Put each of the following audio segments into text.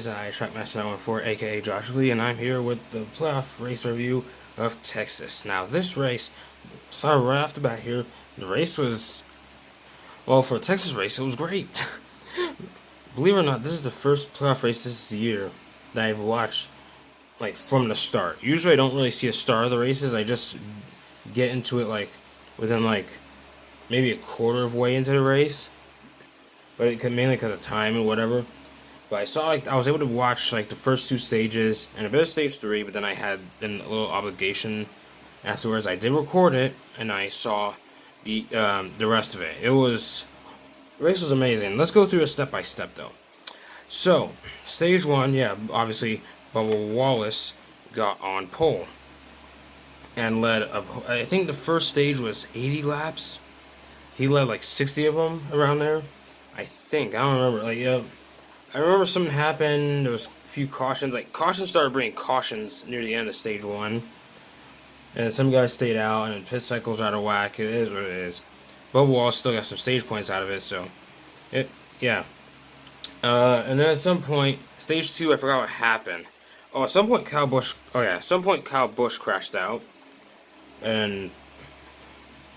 guys, I Trackmaster914, aka Josh Lee, and I'm here with the playoff race review of Texas. Now, this race started right off the bat here. The race was, well, for a Texas race, it was great. Believe it or not, this is the first playoff race this year that I've watched, like, from the start. Usually I don't really see a start of the races, I just get into it, like, within, like, maybe a quarter of way into the race. But it could mainly because of time and whatever. But I saw, like, I was able to watch, like, the first two stages and a bit of stage 3, but then I had a little obligation afterwards. I did record it, and I saw the rest of it. The race was amazing. Let's go through it step by step, though. So, stage 1, yeah, obviously, Bubba Wallace got on pole and led, I think the first stage was 80 laps. He led, like, 60 of them around there. I think, I don't remember, like, yeah. I remember something happened, there was a few cautions, like, cautions started bringing cautions near the end of stage 1, and some guys stayed out, and pit cycles are out of whack. It is what it is. Bubba Wallace still got some stage points out of it, so, yeah. And then at some point, stage 2, I forgot what happened. Oh, at some point Kyle Busch crashed out, and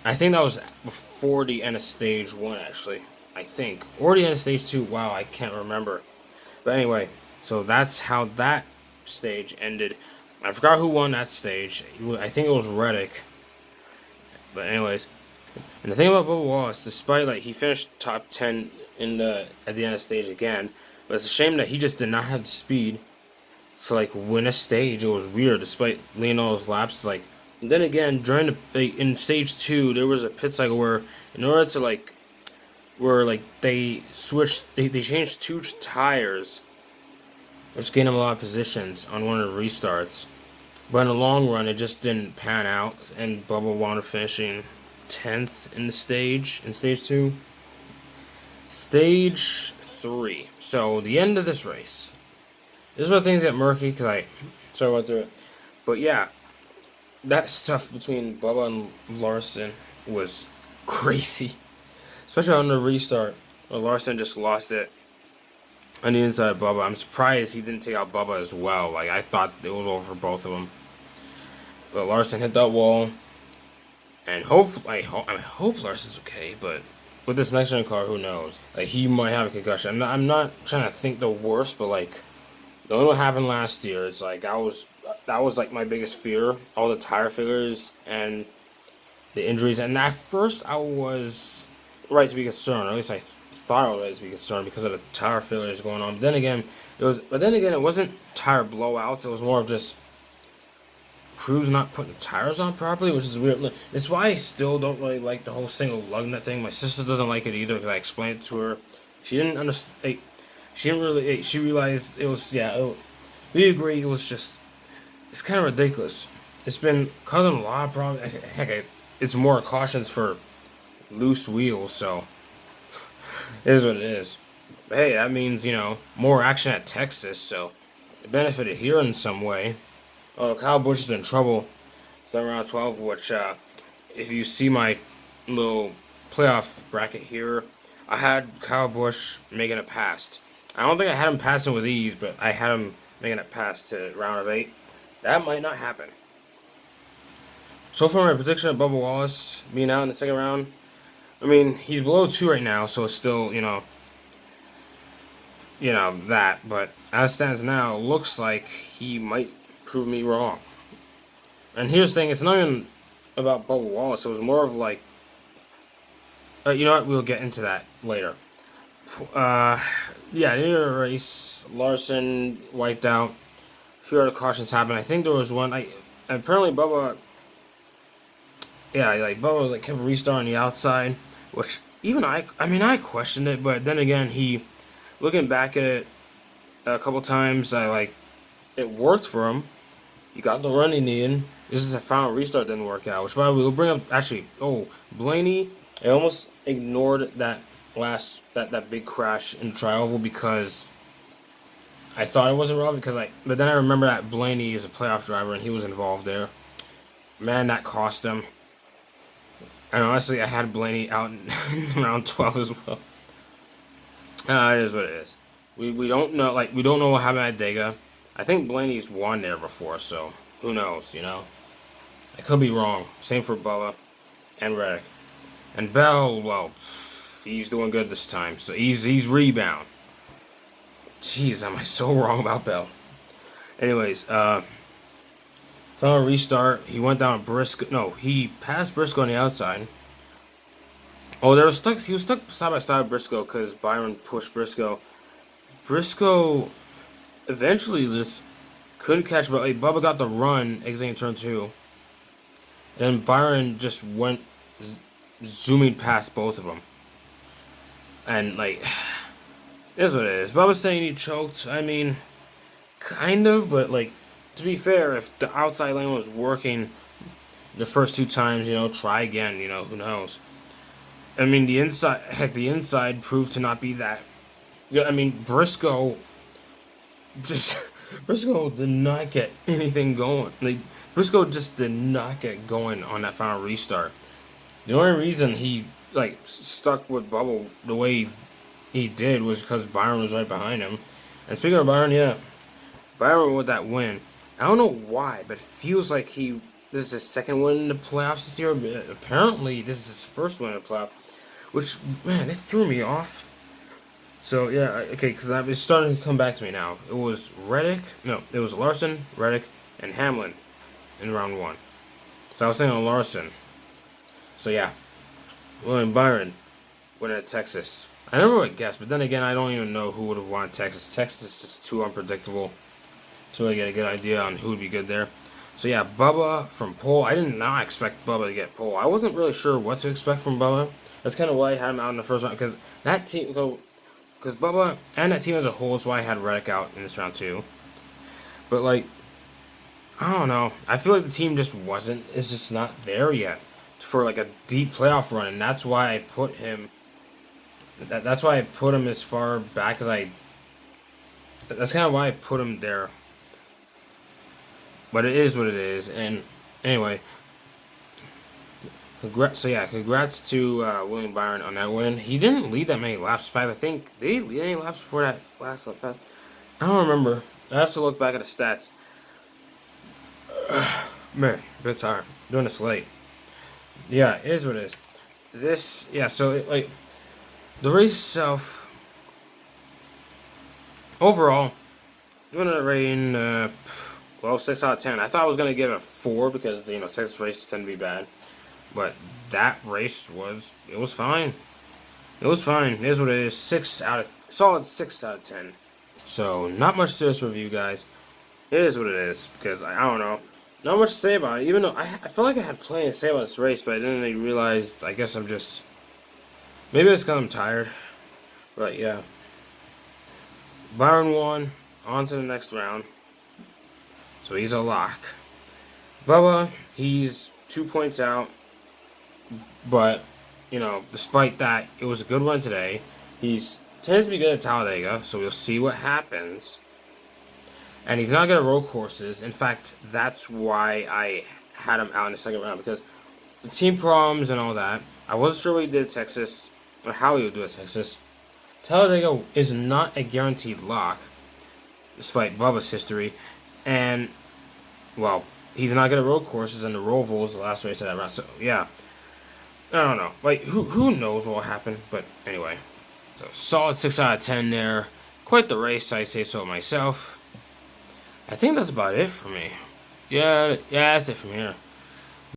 I think that was before the end of stage 1, actually. I think. Or the end of stage 2. Wow, I can't remember. But anyway, so that's how that stage ended. I forgot who won that stage. I think it was Reddick. But anyways, and the thing about Bubba Wallace, despite, like, he finished top 10 at the end of the stage again, but it's a shame that he just did not have the speed to, like, win a stage. It was weird, despite leading all those laps. Like, and then again, in stage 2, there was a pit cycle where, in order to, like, they changed 2 tires, which gained them a lot of positions on one of the restarts. But in the long run, it just didn't pan out, and Bubba wound up finishing 10th in stage 2. Stage 3. So, the end of this race. This is where things get murky, because sorry about that. But yeah, that stuff between Bubba and Larson was crazy. Especially on the restart, where Larson just lost it on the inside of Bubba. I'm surprised he didn't take out Bubba as well. Like, I thought it was over for both of them. But Larson hit that wall, and I hope Larson's okay. But with this next gen car, who knows? Like, he might have a concussion. I'm not trying to think the worst, but, like, knowing what happened last year, it's like that was like my biggest fear. All the tire failures and the injuries, and at first I was right to be concerned, or at least I thought I was right to be concerned because of the tire failures going on. But then again, it wasn't tire blowouts. It was more of just crews not putting the tires on properly, which is weird. It's why I still don't really like the whole single lug nut thing. My sister doesn't like it either because I explained it to her. She didn't understand. She didn't really. She realized it was we agree. It's kind of ridiculous. It's been causing a lot of problems. Heck, it's more cautions for loose wheels, so it is what it is. But hey, that means, more action at Texas, so it benefited here in some way. Oh, Kyle Busch is in trouble. Starting around 12, which, if you see my little playoff bracket here, I had Kyle Busch making it past. I don't think I had him passing with ease, but I had him making it past to round of 8. That might not happen. So far, my prediction of Bubba Wallace being out in the second round, I mean, he's below 2 right now, so it's still, that. But as it stands now, looks like he might prove me wrong. And here's the thing, it's not even about Bubba Wallace. It was more of like, you know what, we'll get into that later. Yeah, the end of the race, Larson wiped out. A few other cautions happened. I think there was one, apparently Bubba... Yeah, like, Bubba kept restarting the outside, which even I questioned it, but then again, looking back at it a couple times, it worked for him. He got the run he needed. This is a final restart didn't work out, which by the way, we'll bring up, Blaney, I almost ignored that big crash in Tri-Oval because I thought it wasn't wrong but then I remember that Blaney is a playoff driver and he was involved there. Man, that cost him. And honestly, I had Blaney out in round 12 as well. It is what it is. We don't know, like, we don't know what happened at Dega. I think Blaney's won there before, so who knows, you know? I could be wrong. Same for Bubba and Reddick. And Bell, well, he's doing good this time. So he's rebound. Jeez, am I so wrong about Bell? Anyways, final restart. He went down Briscoe. No, he passed Briscoe on the outside. Oh, they were stuck. He was stuck side by side with Briscoe because Byron pushed Briscoe. Briscoe eventually just couldn't catch, but like, Bubba got the run exiting turn 2. And Byron just went zooming past both of them. And, like, this is what it is. Bubba's saying he choked. I mean, kind of, but, like, to be fair, if the outside lane was working the first 2 times, you know, try again, you know, who knows. I mean, the inside proved to not be that. I mean, Briscoe did not get anything going. Like, Briscoe just did not get going on that final restart. The only reason he, like, stuck with Bubble the way he did was because Byron was right behind him. And speaking of Byron, yeah, Byron with that win. I don't know why, but it feels like this is his second win in the playoffs this year. Apparently, this is his first win in the playoffs, which, man, it threw me off. So, yeah, okay, because it's starting to come back to me now. It was Larson, Reddick, and Hamlin in round 1. So I was saying Larson. So, yeah, William Byron winning at Texas. I never would guess, but then again, I don't even know who would have won Texas. Texas is just too unpredictable to really get a good idea on who would be good there. So, yeah, Bubba from pole. I did not expect Bubba to get pole. I wasn't really sure what to expect from Bubba. That's kind of why I had him out in the first round, because that team, because Bubba and that team as a whole, that's why I had Reddick out in this round too. But, like, I don't know. I feel like the team just is just not there yet for, like, a deep playoff run, and that's why I put him. That's why I put him as far back as I. That's kind of why I put him there. But it is what it is, and anyway. Congrats to William Byron on that win. He didn't lead that many laps. In fact, I think, did he lead any laps before that last lap? I don't remember. I have to look back at the stats. Man, a bit tired. Doing this late. Yeah, it is what it is. Like, the race itself, overall, giving it a rating, 6 out of 10. I thought I was going to give it a 4 because, you know, Texas races tend to be bad. But that race was fine. It was fine. It is what it is. Solid 6 out of 10. So, not much to this review, guys. It is what it is, because I don't know. Not much to say about it, even though I felt like I had plenty to say about this race, but I didn't really realize, I guess I'm just, maybe it's because I'm tired. But, yeah. Byron won. On to the next round. So, he's a lock. Bubba, he's 2 points out. But, you know, despite that, it was a good run today. He tends to be good at Talladega, so we'll see what happens. And he's not good at road courses. In fact, that's why I had him out in the second round, because the team problems and all that. I wasn't sure what he did at Texas, or how he would do at Texas. Talladega is not a guaranteed lock, despite Bubba's history. And, well, he's not good at road courses, and the Roval was the last race of that round. So, yeah. I don't know. Like, who knows what will happen? But anyway. So, solid 6 out of 10 there. Quite the race, I say so myself. I think that's about it for me. Yeah, that's it from here.